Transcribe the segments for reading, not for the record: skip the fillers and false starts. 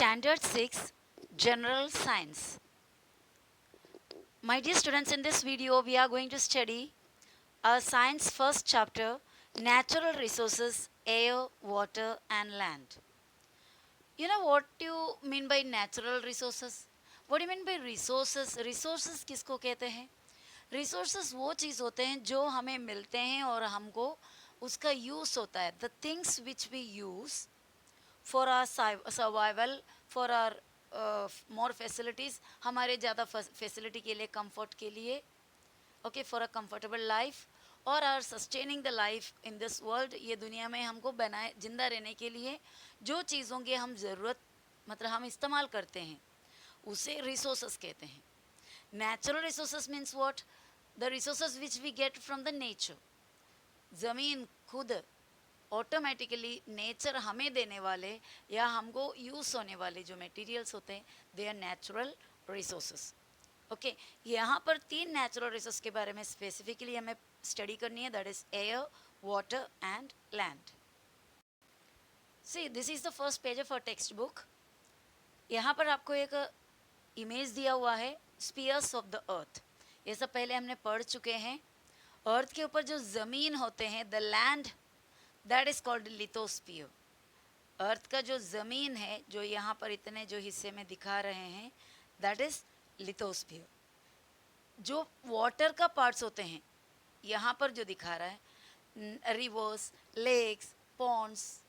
Standard 6 General Science. My dear students, in this video we are going to study our science first chapter, natural resources, air, water and land. You know what do you mean by natural resources? What do you mean by resources? Resources किसको कहते हैं? Resources वो चीज़ होते हैं जो हमें मिलते हैं और हमको उसका यूज़ होता है. The things which we use for our survival, for our more facilities, हमारे ज़्यादा facility के लिए, comfort के लिए, okay, for a comfortable life और are sustaining the life in this world. ये दुनिया में हमको बनाए जिंदा रहने के लिए जो चीज़ों की हम ज़रूरत मतलब हम इस्तेमाल करते हैं उसे रिसोर्सेस कहते हैं. Natural resources means what? The resources which we get from the nature. ज़मीन खुद ऑटोमेटिकली नेचर हमें देने वाले या हमको यूज़ होने वाले जो मटेरियल्स होते हैं they are natural resources. Okay, यहाँ पर तीन नेचुरल रिसोर्स के बारे में स्पेसिफिकली हमें स्टडी करनी है. That is air, water and land. See this is the first page of a text book. यहाँ पर आपको एक इमेज दिया हुआ है स्पीयर्स ऑफ द अर्थ. ये सब पहले हमने पढ़ चुके हैं. अर्थ के ऊपर जो ज़मीन होते हैं, the land, that is called lithosphere. Earth का जो ज़मीन है जो यहाँ पर इतने जो हिस्से में दिखा रहे हैं दैट इज लिथोस्फीयर. जो वाटर का पार्ट्स होते हैं यहाँ पर जो दिखा रहा है, rivers, lakes, ponds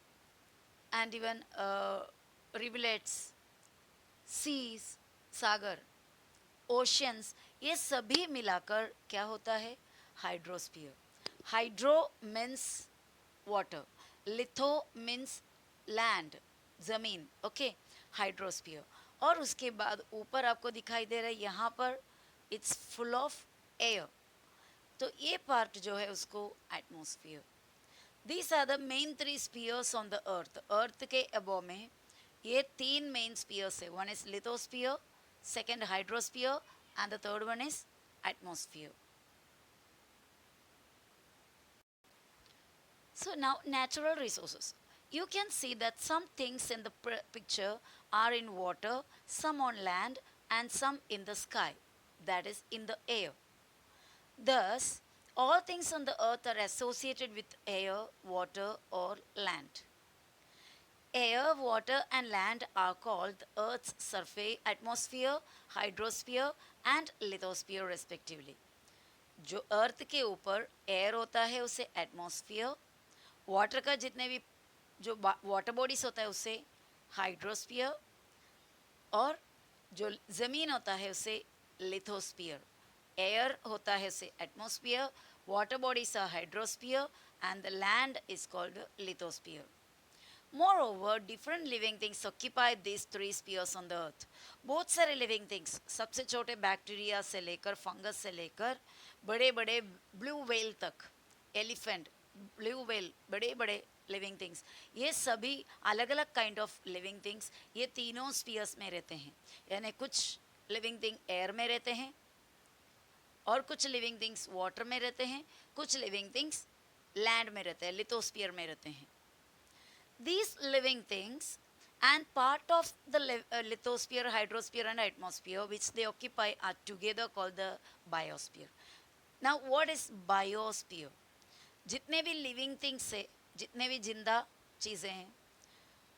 and even rivulets, seas, सागर, ओशंस, ये सभी मिलाकर क्या होता है? Hydrosphere. Hydro means water, litho means land, ज़मीन. Okay, hydrosphere. और उसके बाद ऊपर आपको दिखाई दे रहा है यहाँ पर इट्स फुल ऑफ एयर. तो ये पार्ट जो है उसको atmosphere. These are the main three spheres on the earth. Earth के अबव में ये तीन मेन स्पीयर्स है. One is lithosphere, second hydrosphere and the third one is atmosphere. So now natural resources. You can see that some things in the picture are in water, some on land and some in the sky, that is in the air. Thus, all things on the earth are associated with air, water or land. Air, water and land are called the earth's surface, atmosphere, hydrosphere and lithosphere respectively. जो अर्थ के ऊपर air होता है उसे atmosphere, water का जितने भी जो वाटर बॉडीज होता है उसे हाइड्रोस्फीयर और जो ज़मीन होता है उसे लिथोस्फीयर. एयर होता है उसे atmosphere, water bodies are hydrosphere and the land is called lithosphere. Moreover, different living things occupy these three spheres on the earth. बहुत सारे लिविंग थिंग्स, सबसे छोटे बैक्टीरिया से लेकर फंगस से लेकर बड़े बड़े ब्लू व्हेल तक, एलिफेंट, ब्लू व्हेल, बड़े बड़े लिविंग थिंग्स, ये सभी अलग अलग काइंड ऑफ लिविंग थिंग्स ये तीनों स्पीयर्स में रहते हैं. यानी कुछ लिविंग थिंग एयर में रहते हैं और कुछ लिविंग थिंग्स वाटर में रहते हैं, कुछ लिविंग थिंग्स लैंड में रहते हैं, लिथोस्फीयर में रहते हैं. These living things and part of the lithosphere, hydrosphere and atmosphere which they occupy are together called the biosphere. Now what is biosphere? जितने भी living things है, जितने भी जिंदा चीज़ें हैं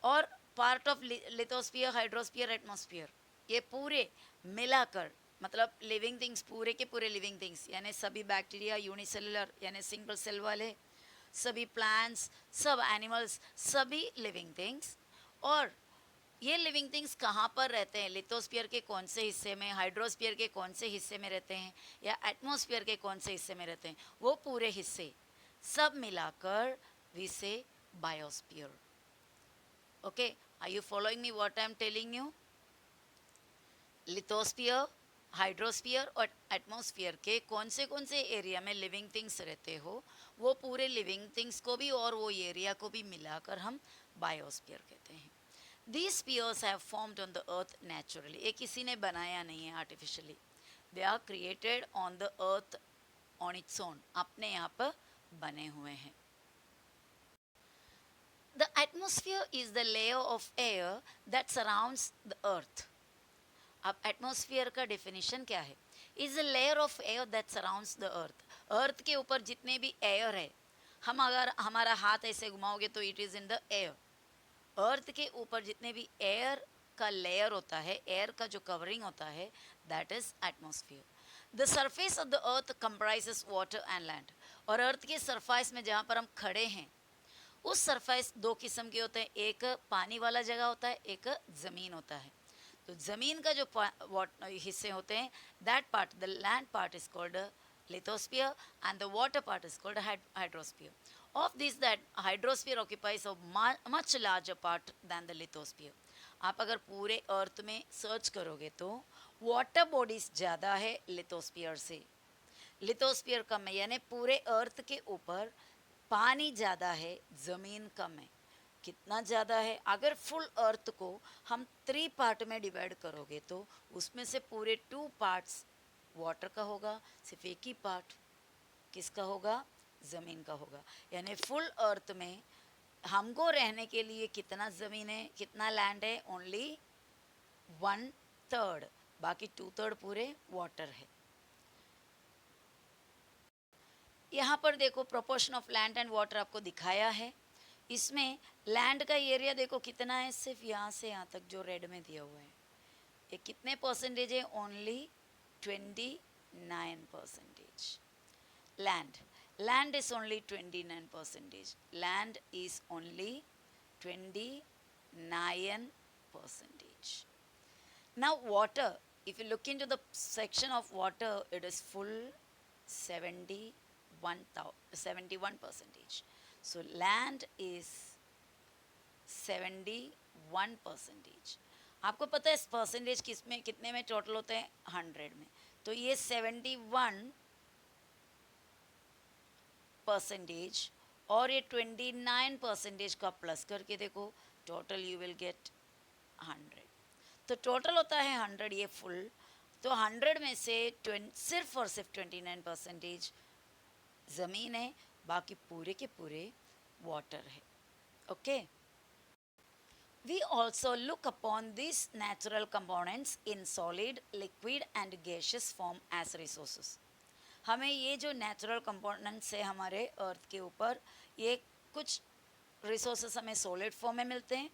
और part of lithosphere, hydrosphere, atmosphere, ये पूरे मिलाकर मतलब लिविंग थिंग्स पूरे के पूरे लिविंग थिंग्स यानी सभी बैक्टीरिया यूनिसेलुलर यानी सिंगल सेल वाले, सभी प्लांट्स, सब एनिमल्स, सभी लिविंग थिंग्स. और ये लिविंग थिंग्स कहाँ पर रहते हैं? लिथोस्फीयर के कौन से हिस्से में, हाइड्रोस्फीयर के कौन से हिस्से में रहते हैं या एटमॉस्फेयर के कौन से हिस्से में रहते हैं, वो पूरे हिस्से सब मिलाकर we say biosphere. Okay, are you following me what I am telling you? Lithosphere, hydrosphere और एटमॉस्फेयर के कौन से एरिया में लिविंग थिंग्स रहते हो वो पूरे लिविंग थिंग्स को भी और वो एरिया को भी मिलाकर हम बायोस्फीयर कहते हैं. These spheres have formed on the earth naturally. ये किसी ने बनाया नहीं है artificially. They are created on the earth on its own, अपने यहाँ पर बने हुए हैं. The atmosphere is the layer of air that surrounds the earth. अब एटमॉस्फेयर का डेफिनेशन क्या है? Is a layer of air that surrounds the earth. Earth के ऊपर जितने भी एयर है, हम अगर हमारा हाथ ऐसे घुमाओगे तो it is in the air. Earth के ऊपर जितने भी एयर का लेयर होता है, एयर का जो कवरिंग होता है, that is atmosphere. The surface of the earth comprises water and land. और अर्थ के सरफेस में जहाँ पर हम खड़े हैं, उस सरफेस दो किस्म के होते हैं. एक पानी वाला जगह होता है, एक ज़मीन होता है. तो ज़मीन का जो हिस्से होते हैं, that part, the land part is called lithosphere, and the water part is called hydrosphere. Of this, that hydrosphere occupies a much larger part than the lithosphere. आप अगर पूरे अर्थ में सर्च करोगे तो वाटर बॉडीज ज़्यादा है लिथोस्फीयर से. Lithosphere कम है, यानी पूरे अर्थ के ऊपर पानी ज़्यादा है, ज़मीन कम है. कितना ज़्यादा है? अगर फुल अर्थ को हम 3 पार्ट में डिवाइड करोगे तो उसमें से पूरे 2 पार्ट्स वाटर का होगा, सिर्फ एक ही पार्ट किसका होगा? ज़मीन का होगा. यानी फुल अर्थ में हमको रहने के लिए कितना ज़मीन है, कितना लैंड है? ओनली 1/3. बाकी 2/3 पूरे वाटर है. यहाँ पर देखो proportion of land and water आपको दिखाया है. इसमें लैंड का एरिया देखो कितना है, सिर्फ यहाँ से यहाँ तक जो रेड में दिया हुआ है, ये कितने परसेंटेज है? Only 29%. Land is only 29%. Land is only 29%. Now water, if you look into the section of water, it is full 71%. So land is 71%. आपको पता है परसेंटेज किस में, कितने में टोटल होते हैं? 100 में. तो ये 71% और ये 29% का प्लस करके देखो, टोटल यू विल गेट 100. तो टोटल होता है 100, ये फुल. तो 100 में से सिर्फ और सिर्फ 29% ज़मीन है, बाकी पूरे के पूरे वाटर है. Okay. We also look upon these natural components in solid, liquid and gaseous form as resources. हमें ये जो नेचुरल कंपोनेंट्स है हमारे अर्थ के ऊपर, ये कुछ रिसोर्सेस हमें सॉलिड फॉर्म में मिलते हैं,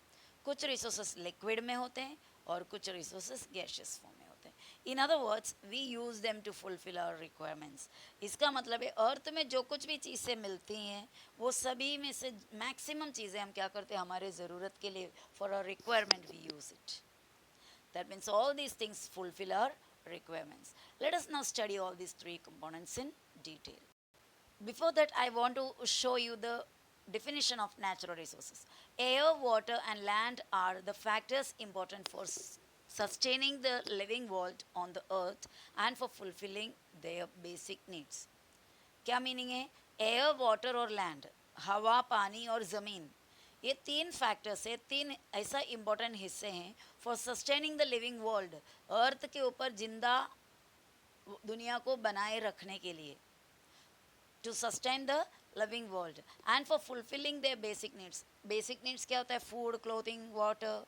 कुछ रिसोर्सेस लिक्विड में होते हैं और कुछ रिसोर्सेस गैशियस फॉर्म में होते हैं. In other words, we use them to fulfil our requirements. इसका मतलब है अर्थ में जो कुछ भी चीज़ें मिलती हैं, वो सभी में से मैक्सिमम चीज़ें हम क्या करते हैं? हमारे ज़रूरत के लिए, for our requirement we use it. That means all these things fulfil our requirements. Let us now study all these 3 components in detail. Before that, I want to show you the definition of natural resources. Air, water and land are the factors important for sustaining the living world on the earth and for fulfilling their basic needs. क्या meaning है? Air, water और land, हवा, पानी और ज़मीन, ये 3 factors है, 3 ऐसा इम्पोर्टेंट हिस्से हैं for sustaining the living world. Earth के ऊपर जिंदा दुनिया को बनाए रखने के लिए, to sustain the living world and for fulfilling their basic needs. Basic needs क्या होता है? फूड, क्लोथिंग, वाटर,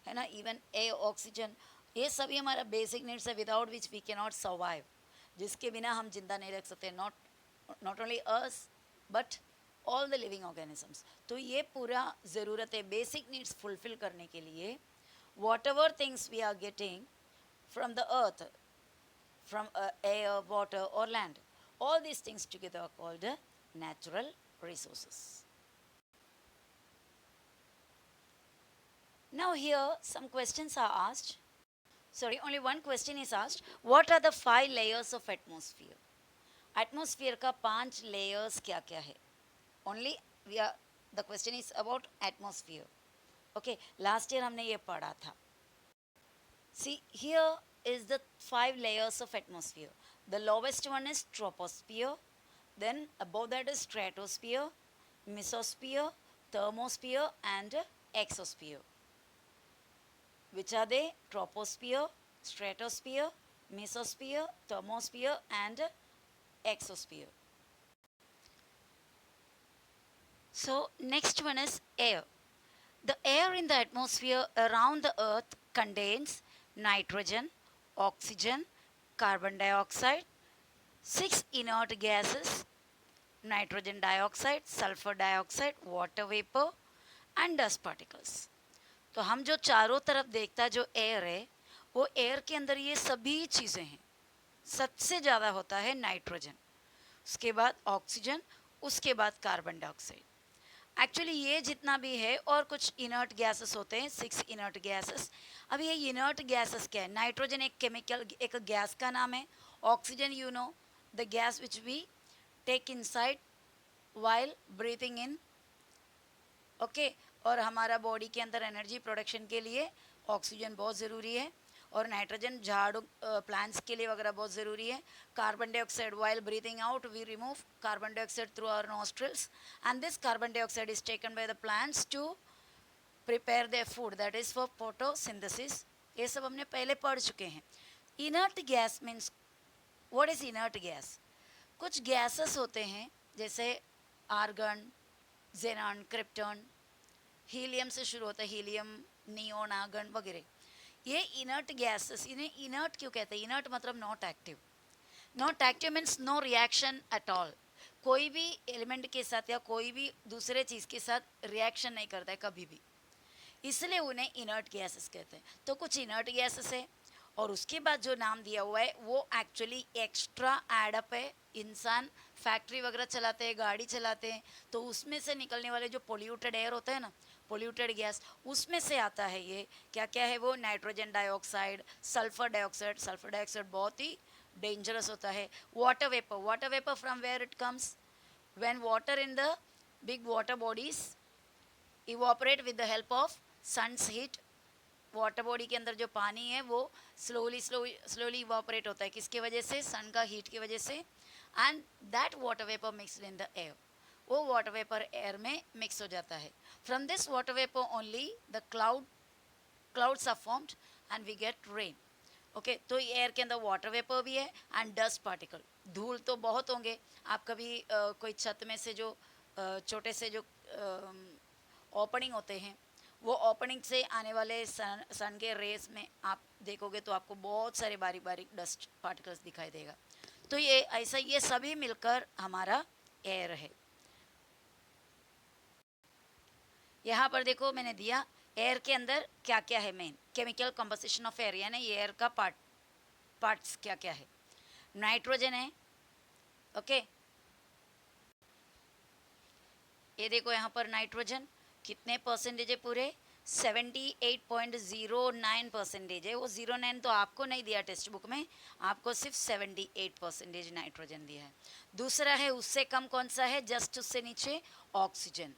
है ना, इवन एयर, ऑक्सीजन, ये सभी हमारा बेसिक नीड्स है, without which we can not survive. जिसके बिना हम जिंदा नहीं रख सकते. Not only us but all the living organisms. तो ये पूरा ज़रूरत है बेसिक नीड्स फुलफिल करने के लिए. Whatever things we are getting from the earth, from air, water और land, all these things together are called natural resources. Now here some questions are asked. Sorry, only one question is asked. What are the 5 layers of atmosphere? Atmosphere का 5 layers क्या क्या है? Only the question is about atmosphere. Okay, last year हमने ये पढ़ा था. See, here is the 5 layers of atmosphere. The lowest one is troposphere, then above that is stratosphere, mesosphere, thermosphere and exosphere. Which are they? Troposphere, stratosphere, mesosphere, thermosphere and exosphere. So next one is air. The air in the atmosphere around the earth contains nitrogen, oxygen, carbon dioxide, six inert gases, nitrogen dioxide, sulfur dioxide, water vapor and dust particles. तो हम जो चारों तरफ देखता जो air है वो air के अंदर ये सभी चीज़ें हैं. सबसे ज़्यादा होता है नाइट्रोजन, उसके बाद ऑक्सीजन, उसके बाद कार्बन डाइऑक्साइड. एक्चुअली ये जितना भी है और कुछ इनर्ट गैसेस होते हैं, सिक्स इनर्ट गैसेस. अब ये इनर्ट गैसेस क्या है? नाइट्रोजन एक केमिकल, एक गैस का नाम है. Oxygen you know the gas which we take inside while breathing in. Okay, और हमारा बॉडी के अंदर एनर्जी प्रोडक्शन के लिए ऑक्सीजन बहुत ज़रूरी है. और नाइट्रोजन झाड़ प्लांट्स के लिए वगैरह बहुत ज़रूरी है. Carbon dioxide while breathing out we remove carbon dioxide through our nostrils and this carbon dioxide is taken by the plants to prepare their food, that is for photosynthesis. ये सब हमने पहले पढ़ चुके हैं. Inert gas means what is inert gas? कुछ gases होते हैं जैसे आर्गन, जेनॉन, क्रिप्टॉन, हीलियम से शुरू होता है, हीलियम, नियोन, आर्गन वगैरह. ये इनर्ट गैसेस, इन्हें इनर्ट क्यों कहते हैं? इनर्ट मतलब not active. Not active means no reaction at all. कोई भी एलिमेंट के साथ या कोई भी दूसरे चीज़ के साथ रिएक्शन नहीं करता है कभी भी, इसलिए उन्हें इनर्ट गैसेस कहते हैं. तो कुछ इनर्ट गैसेस है और उसके बाद जो नाम दिया हुआ है वो एक्चुअली एक्स्ट्रा एडअप है. इंसान फैक्ट्री वगैरह चलाते हैं, गाड़ी चलाते हैं, तो उसमें से निकलने वाले जो पोल्यूटेड एयर होता है ना, पोल्यूटेड गैस, उसमें से आता है ये. क्या क्या है वो? Nitrogen dioxide, sulphur dioxide. Sulphur dioxide बहुत ही डेंजरस होता है. Water vapour, water vapour from where it comes? When water in the big water bodies evaporate with the help of sun's heat. Water body के अंदर जो पानी है वो स्लोली इवापोरेट होता है. किसके वजह से? सन का हीट की वजह से. And that water vapour mixed in the air. वो वाटर वेपर एयर में मिक्स हो जाता है. From this water vapour only the clouds are formed and we get rain. Okay, तो एयर के अंदर वाटर वेपर भी है एंड डस्ट पार्टिकल. धूल तो बहुत होंगे. आप कभी कोई छत में से जो छोटे से जो ओपनिंग होते हैं, वो ओपनिंग से आने वाले सन के रेस में आप देखोगे तो आपको बहुत सारे बारीक बारीक डस्ट पार्टिकल्स दिखाई देगा. तो ये ऐसा, ये सभी मिलकर हमारा एयर है. यहाँ पर देखो मैंने दिया एयर के अंदर क्या क्या है. Main chemical composition of air, यानी एयर का पार्ट्स क्या क्या है. नाइट्रोजन है. ओके, ये देखो यहाँ पर नाइट्रोजन कितने परसेंटेज है? पूरे 78.09% है. वो 09 तो आपको नहीं दिया टेक्स्ट बुक में, आपको सिर्फ 78% नाइट्रोजन दिया है. दूसरा है उससे कम कौन सा है? जस्ट उससे नीचे ऑक्सीजन.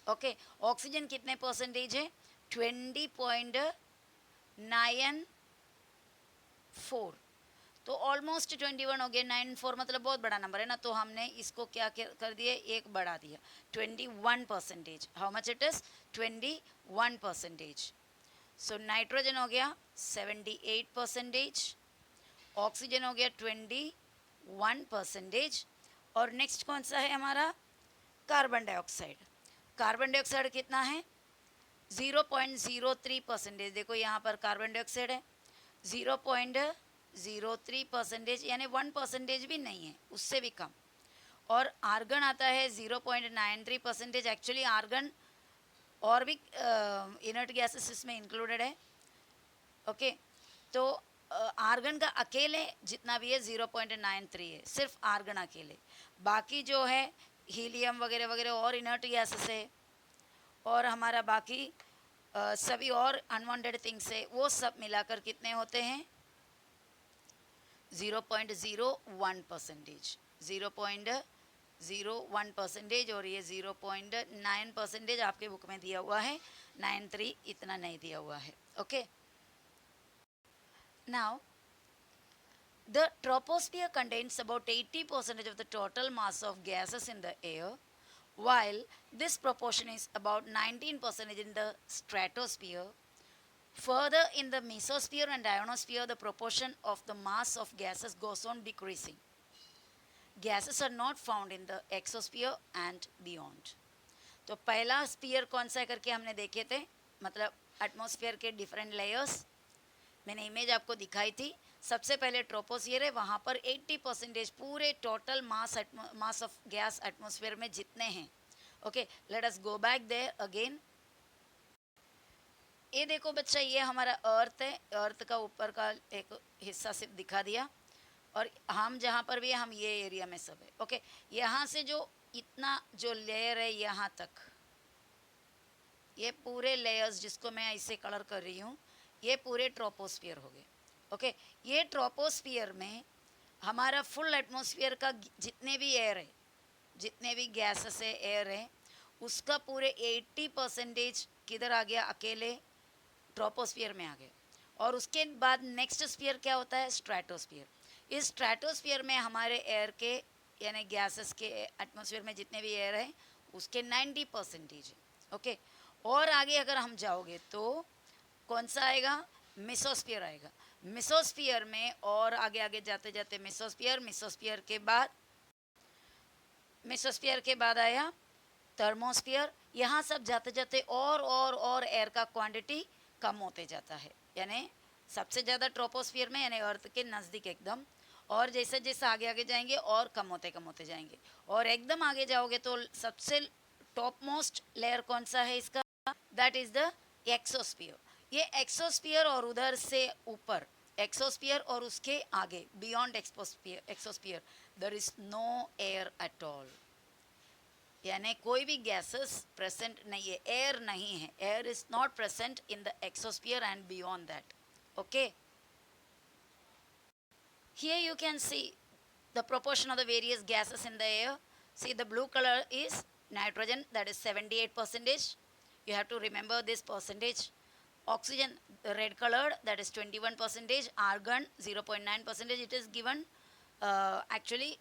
ओके, ऑक्सीजन कितने परसेंटेज है? 20.94. तो ऑलमोस्ट 21 हो गया. 94 मतलब बहुत बड़ा नंबर है ना, तो हमने इसको क्या कर दिया? एक बढ़ा दिया, 21%. How much it is? 21%. So nitrogen हो गया 78%, ऑक्सीजन हो गया 21%. और नेक्स्ट कौन सा है हमारा? Carbon dioxide. कार्बन डाइऑक्साइड कितना है? 0.03%. देखो यहाँ पर कार्बन डाइऑक्साइड है 0.03%, यानी 1% भी नहीं है, उससे भी कम. और आर्गन आता है 0.93%. एक्चुअली आर्गन और भी इनर्ट गैसेस इसमें इंक्लूडेड है. ओके, तो आर्गन का अकेले जितना भी है 0.93 है, सिर्फ आर्गन अकेले. बाकी जो है हीलियम वगैरह वगैरह और इनर्ट गैसेस है, और हमारा बाकी सभी और अनवांटेड थिंग्स है, वो सब मिलाकर कितने होते हैं? 0.01%. 0.01%. और ये 0.9% आपके बुक में दिया हुआ है. 93 इतना नहीं दिया हुआ है. Okay, now the troposphere contains about 80% of the total mass of gases in the air, while this proportion is about 19% in the stratosphere. Further, in the mesosphere and ionosphere, the proportion of the mass of gases goes on decreasing. Gases are not found in the exosphere and beyond. तो पहला spear कौन सा है करके हमने देखे थे, मतलब एटमॉस्फेयर के डिफरेंट लेयर्स मैंने इमेज आपको दिखाई थी। सबसे पहले ट्रोपोस्फियर है, वहाँ पर 80% पूरे total mass of gas atmosphere में जितने हैं। Okay, let us go back there again. ये देखो बच्चा, ये हमारा अर्थ है, अर्थ का ऊपर का एक हिस्सा सिर्फ दिखा दिया, और हम जहाँ पर भी है हम ये एरिया में सब है। ओके, यहाँ से जो इतना जो लेयर है यहाँ तक, ये पूरे लेयर्स जिसको मैं इसे कलर कर रही हूँ, ये पूरे ट्रोपोस्फियर हो गए। ओके, ये ट्रोपोस्फियर में हमारा फुल एटमॉस्फेयर का जितने भी एयर है, जितने भी गैसेस है, एयर है, उसका पूरे 80% किधर आ गया, अकेले ट्रोपोस्फियर में आ गया। और उसके बाद नेक्स्ट स्फीयर क्या होता है, स्ट्रेटोस्फियर। इस स्ट्रेटोस्फियर में हमारे एयर के यानी गैसेस के एटमॉस्फेयर में जितने भी एयर है उसके 90% है। ओके, और आगे अगर हम जाओगे तो कौन सा आएगा, मेसोस्फियर आएगा। मेसोस्फियर में और आगे आगे जाते जाते मेसोस्फियर, मेसोस्फियर के बाद आया थर्मोस्फियर। यहाँ सब जाते जाते और एयर का क्वांटिटी कम होते जाता है, यानी सबसे ज़्यादा ट्रोपोस्फियर में यानी अर्थ के नज़दीक एकदम, और जैसे जैसे आगे आगे जाएंगे और कम होते जाएंगे, और एकदम आगे जाओगे तो सबसे टॉप मोस्ट लेयर कौन सा है इसका, दैट इज़ द एक्सोस्फियर। ये एक्सोस्फियर और उधर से ऊपर एक्सोस्फियर और उसके आगे beyond exosphere there is no air at all, यानी कोई भी गैसेस प्रेजेंट नहीं है, एयर नहीं है, air is not present in the exosphere and beyond that. Okay, here you can see the proportion of the various gases in the air. See, the blue color is nitrogen, that is 78%. You have to remember this percentage. Oxygen, the red colored, that is 21%. Argon, 0.9%. It is given actually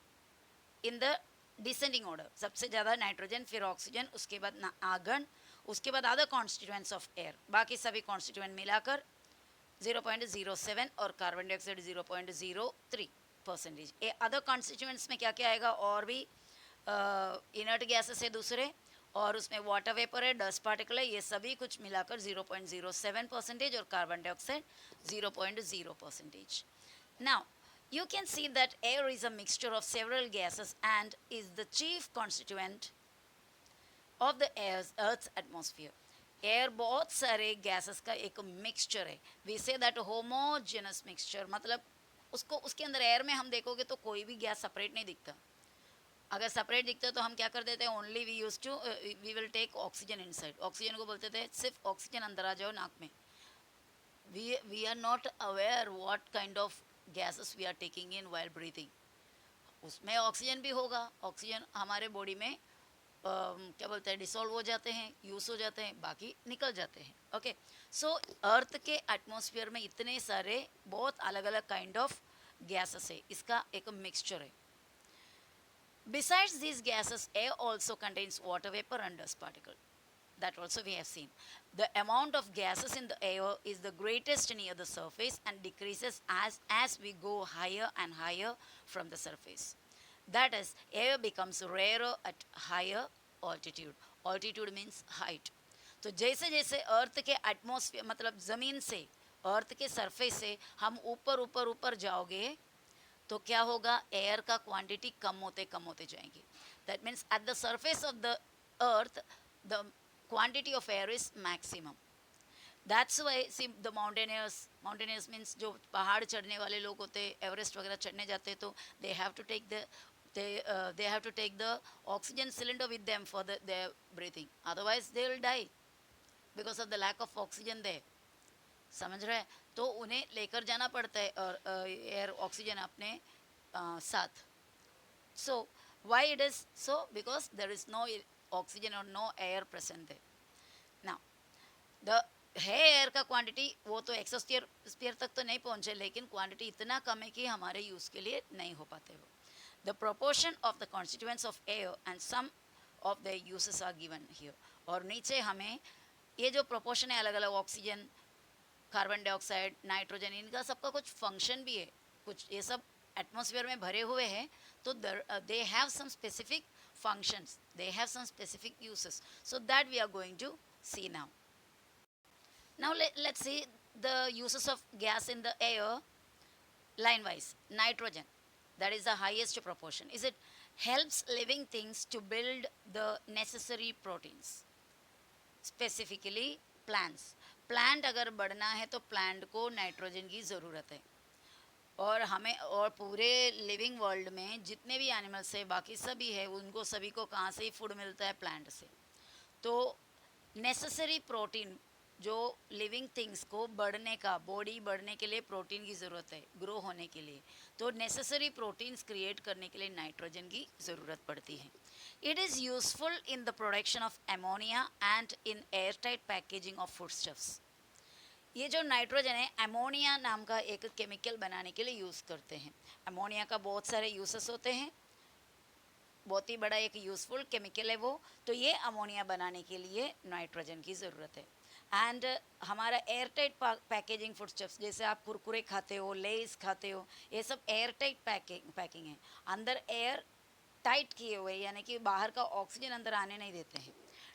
in the descending order, सबसे ज़्यादा nitrogen, फिर oxygen, उसके बाद argon, उसके बाद other constituents of air, बाकी सभी constituent मिलाकर 0.07 और कार्बन डाइऑक्साइड 0.03%। ये अदर कॉन्स्टिट्यूएंट्स में क्या क्या आएगा, और भी इनर्ट गैसेस है दूसरे, और उसमें वाटर वेपर है, डस्ट पार्टिकल है, ये सभी कुछ मिलाकर 0.07% और carbon dioxide 0.0%। Now you can see that air is a mixture of several gases and is the chief constituent of the earth's atmosphere. Air बहुत सारे गैसेस का एक मिक्सचर है। We say that homogeneous mixture, मतलब उसको उसके अंदर air में हम देखोगे तो कोई भी गैस सेपरेट नहीं दिखता। अगर सेपरेट दिखता तो हम क्या कर देते हैं, only we use to we will take oxygen inside. Oxygen को बोलते थे सिर्फ ऑक्सीजन अंदर आ जाओ नाक में। We are not aware what kind of gases we are taking in while breathing. उसमें ऑक्सीजन भी होगा, ऑक्सीजन हमारे बॉडी में क्या बोलते हैं, डिसॉल्व हो जाते हैं, यूज हो जाते हैं, बाकी निकल जाते हैं। ओके, सो अर्थ के एटमॉस्फेयर में इतने सारे बहुत अलग अलग काइंड ऑफ गैसेस है, इसका एक मिक्सचर है। Besides these gases air also contains water vapour and dust particle, that also we have seen. The amount of gases in the air is the greatest near the surface and decreases as we go higher and higher from the surface. That is, air becomes rarer at higher altitude. Altitude means height. तो जैसे जैसे अर्थ के atmosphere मतलब ज़मीन से, अर्थ के surface से हम ऊपर ऊपर ऊपर जाओगे तो क्या होगा, एयर का क्वांटिटी कम होते जाएंगे। That means at the surface of the earth the quantity of air is maximum. That's why see the mountaineers means जो पहाड़ चढ़ने वाले लोग होते हैं, एवरेस्ट वगैरह चढ़ने जाते हैं, तो they have to take the oxygen cylinder with them for their breathing, otherwise they will die because of the lack of oxygen there. समझ रहे हैं, तो उन्हें लेकर जाना पड़ता है और एयर ऑक्सीजन अपने साथ। So why it is so, because there is no oxygen or no air present there. Now the है एयर का क्वांटिटी, वो तो एक्सोस्फीयर तक तो नहीं पहुंचे, लेकिन क्वांटिटी इतना कम है कि हमारे यूज़ के लिए नहीं हो पाते वो। The proportion of the constituents of air and some of the uses are given here. और नीचे हमें ये जो प्रोपोर्शन है अलग अलग, ऑक्सीजन, कार्बन डाइऑक्साइड, नाइट्रोजन, इनका सबका कुछ फंक्शन भी है, कुछ ये सब एटमॉस्फेयर में भरे हुए हैं, तो they have some specific functions. They have some specific uses. So that we are going to see now. Now let's see the uses of gas in the air line wise. Nitrogen, that is the highest proportion. Is it helps living things to build the necessary proteins, specifically plants. Plant अगर बढ़ना है तो plant को nitrogen की ज़रूरत है. और हमें और पूरे लिविंग वर्ल्ड में जितने भी एनिमल्स है बाकी सभी है उनको सभी को कहाँ से ही फूड मिलता है? प्लांट से. तो नेसेसरी प्रोटीन जो लिविंग थिंग्स को बढ़ने का, बॉडी बढ़ने के लिए प्रोटीन की ज़रूरत है, ग्रो होने के लिए, तो नेसेसरी प्रोटीन्स क्रिएट करने के लिए नाइट्रोजन की ज़रूरत पड़ती है. It is useful in the production of ammonia and in air tight packaging of foodstuffs. ये जो नाइट्रोजन है अमोनिया नाम का एक केमिकल बनाने के लिए यूज़ करते हैं. अमोनिया का बहुत सारे यूसेस होते हैं, बहुत ही बड़ा एक यूज़फुल केमिकल है वो. तो ये अमोनिया बनाने के लिए नाइट्रोजन की ज़रूरत है. एंड हमारा एयर टाइट पैकेजिंग फूडस्टफ्स, जैसे आप कुरकुरे खाते हो, लेस खाते हो, ये सब एयर टाइट पैकिंग है. अंदर एयर टाइट किए हुए, यानी कि बाहर का ऑक्सीजन अंदर आने नहीं देते हैं,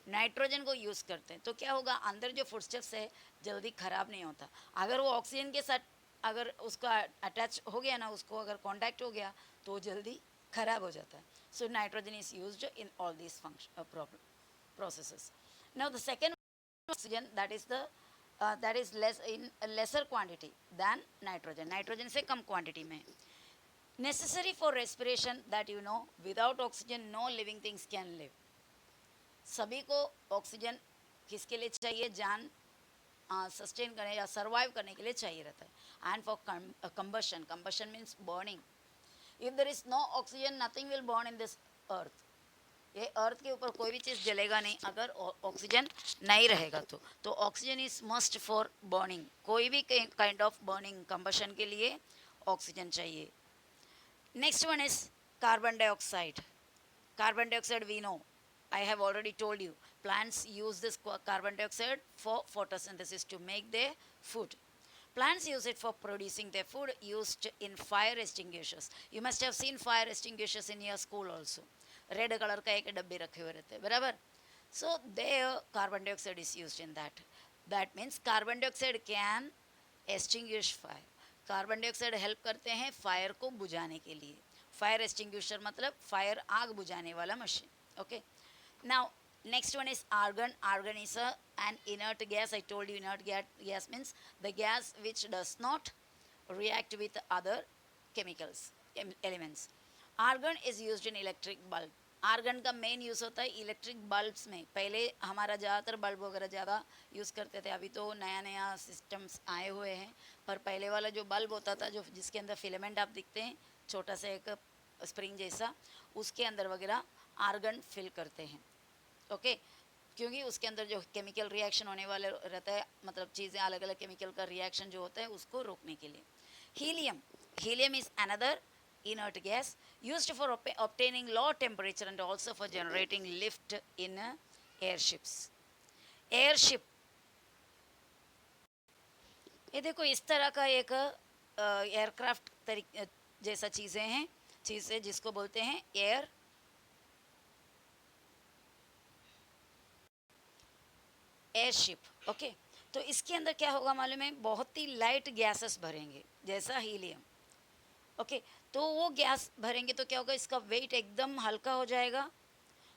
नाइट्रोजन को यूज़ करते हैं. तो क्या होगा, अंदर जो फूडस्टफ्स है जल्दी ख़राब नहीं होता. अगर वो ऑक्सीजन के साथ अगर उसका अटैच हो गया ना, उसको अगर कांटेक्ट हो गया तो वो जल्दी ख़राब हो जाता है. So nitrogen is used in all these processes. Now the second oxygen, that is less in lesser quantity than nitrogen. Nitrogen से कम quantity में. Necessary for respiration, that you know, without oxygen no living things can live. सभी को oxygen किसके लिए चाहिए? जान sustain करने या सर्वाइव करने के लिए चाहिए रहता है. And for combustion means burning. If there is no oxygen nothing will burn in this earth. ये अर्थ के ऊपर कोई भी चीज़ जलेगा नहीं अगर ऑक्सीजन नहीं रहेगा. तो oxygen is must for burning. कोई भी काइंड ऑफ बर्निंग कंबशन के लिए ऑक्सीजन चाहिए. Next one is carbon dioxide. Carbon dioxide we know, I have already told you, plants use this carbon dioxide for photosynthesis to make their food. Plants use it for producing their food, used in fire extinguishers. You must have seen fire extinguishers in your school also. Red color का एक डब्बे रखे हुए रहते हैं, बराबर. So there carbon dioxide is used in that. That means carbon dioxide can extinguish fire. Carbon dioxide help करते हैं फायर को बुझाने के लिए. फायर एक्सटिंग्विशर मतलब फायर आग बुझाने वाला machine. Okay. Now next one is argon. Argon is an inert gas. I told you inert gas means the gas which does not react with other chemicals, elements. Argon is used in electric bulb. Argon का main use होता है electric bulbs में. पहले हमारा ज़्यादातर bulb वगैरह ज़्यादा use करते थे. अभी तो नया नया सिस्टम्स आए हुए हैं, पर पहले वाला जो बल्ब होता था जो जिसके अंदर फिलामेंट आप दिखते हैं, छोटा सा एक स्प्रिंग जैसा, उसके अंदर वगैरह आर्गन फिल करते हैं. ओके. क्योंकि उसके अंदर जो केमिकल रिएक्शन होने वाले रहता है, मतलब चीज़ें अलग अलग केमिकल का रिएक्शन जो होता है उसको रोकने के लिए. Helium. Helium is another inert gas used for obtaining low temperature and also for generating lift in airships. Airship, ये देखो इस तरह का एक एयरक्राफ्ट जैसा चीज़ें हैं, चीज़ें जिसको बोलते हैं एयरशिप. ओके. तो इसके अंदर क्या होगा मालूम है, बहुत ही लाइट गैसेस भरेंगे जैसा हीलियम. ओके. तो वो गैस भरेंगे तो क्या होगा, इसका वेट एकदम हल्का हो जाएगा.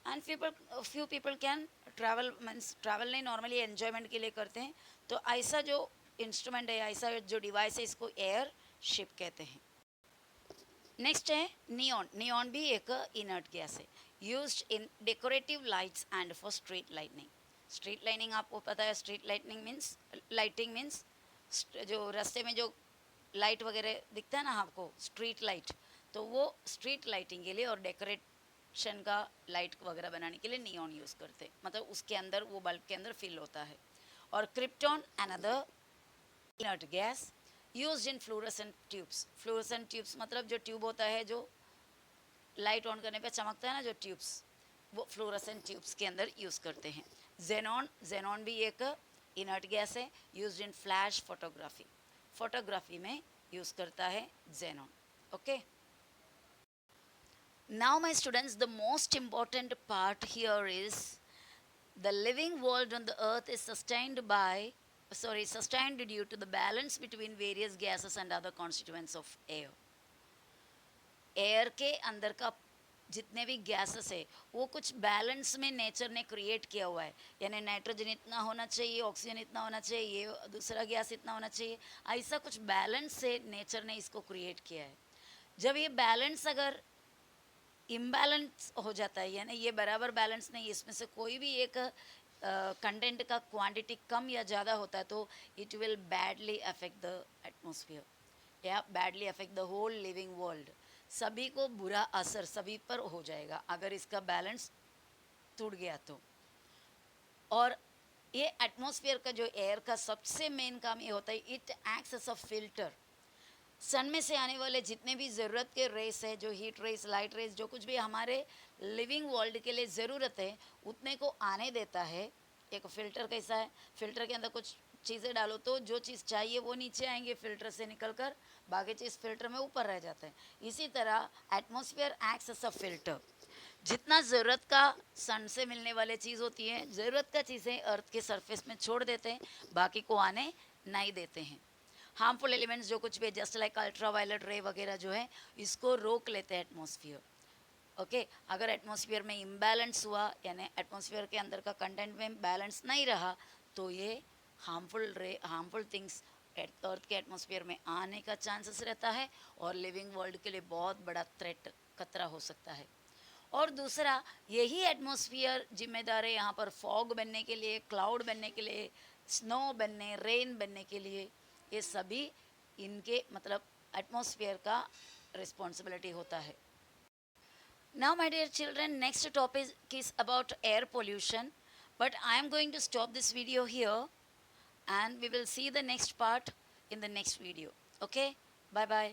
And few people can travel, means travel नहीं, नॉर्मली एन्जॉयमेंट के लिए करते हैं. तो ऐसा जो इंस्ट्रूमेंट है, ऐसा जो डिवाइस है, इसको एयर शिप कहते हैं. नेक्स्ट है नियॉन. नियॉन भी एक इनर्ट गैस है, used in decorative lights and for street lightning. Street lighting आपको पता है, स्ट्रीट लाइटिंग मीन्स जो रास्ते में जो लाइट वगैरह दिखता है ना आपको, स्ट्रीट लाइट, तो वो स्ट्रीट लाइटिंग के लिए और डेकोरेशन का लाइट वगैरह बनाने के लिए नियॉन यूज़ करते हैं. मतलब उसके अंदर वो बल्ब के अंदर फिल होता है. और krypton another inert gas used in fluorescent tubes. Fluorescent tubes मतलब जो ट्यूब होता है जो लाइट ऑन करने पे चमकता है ना, जो ट्यूब्स, वो फ्लोरेसेंट ट्यूब्स के अंदर यूज़ करते हैं. जेनॉन. जेनॉन भी एक इनर्ट गैस है, used in flash photography. Photography में यूज़ करता है xenon. Okay. Now, my students, the most important part here is the living world on the earth is sustained due to the balance between various gases and other constituents of air. Air के अंदर का जितने भी gases है वो कुछ balance में nature ने क्रिएट किया हुआ है, यानी नाइट्रोजन इतना होना चाहिए, ऑक्सीजन इतना होना चाहिए, ये दूसरा गैस इतना होना चाहिए, ऐसा कुछ बैलेंस से नेचर ने इसको क्रिएट किया है. जब ये बैलेंस अगर इम्बैलेंस हो जाता है, यानी ये बराबर बैलेंस नहीं, इसमें से कोई भी एक कंटेंट का क्वांटिटी कम या ज़्यादा होता है तो it will badly affect the atmosphere या badly affect the whole living world. सभी को बुरा असर सभी पर हो जाएगा अगर इसका बैलेंस टूट गया तो. और ये एटमॉस्फेयर का जो एयर का सबसे मेन काम ये होता है, it acts as a filter. Sun में से आने वाले जितने भी ज़रूरत के रेस है, जो हीट रेस, लाइट रेस, जो कुछ भी हमारे लिविंग वर्ल्ड के लिए ज़रूरत है उतने को आने देता है. एक फ़िल्टर कैसा है, फ़िल्टर के अंदर कुछ चीज़ें डालो तो जो चीज़ चाहिए वो नीचे आएंगे फ़िल्टर से निकल कर, बाकी चीज़ फ़िल्टर में ऊपर रह जाते हैं. इसी तरह atmosphere acts as a filter. जितना ज़रूरत का सन से मिलने वाले चीज़ होती है, ज़रूरत का चीज़ें अर्थ के सरफेस में छोड़ देते हैं, बाकी को आने नहीं देते हैं. हार्मफुल एलिमेंट्स जो कुछ भी जस्ट लाइक अल्ट्रा वायलेट रे वगैरह जो है इसको रोक लेते हैं एटमॉस्फेयर. ओके, अगर एटमॉस्फेयर में इम्बैलेंस हुआ, यानी एटमॉस्फेयर के अंदर का कंटेंट में बैलेंस नहीं रहा, तो ये हार्मफुल थिंग्स अर्थ के एटमॉस्फेयर में आने का चांसेस रहता है और लिविंग वर्ल्ड के लिए बहुत बड़ा थ्रेट, खतरा हो सकता है. और दूसरा, यही एटमॉस्फेयर जिम्मेदार है यहाँ पर फॉग बनने के लिए, क्लाउड बनने के लिए, स्नो बनने, रेन बनने के लिए. ये सभी इनके मतलब एटमॉस्फेयर का रिस्पॉन्सिबिलिटी होता है. Now, my dear children, next topic is about air pollution. But I am going to stop this video here and we will see the next part in the next video. Okay? Bye bye.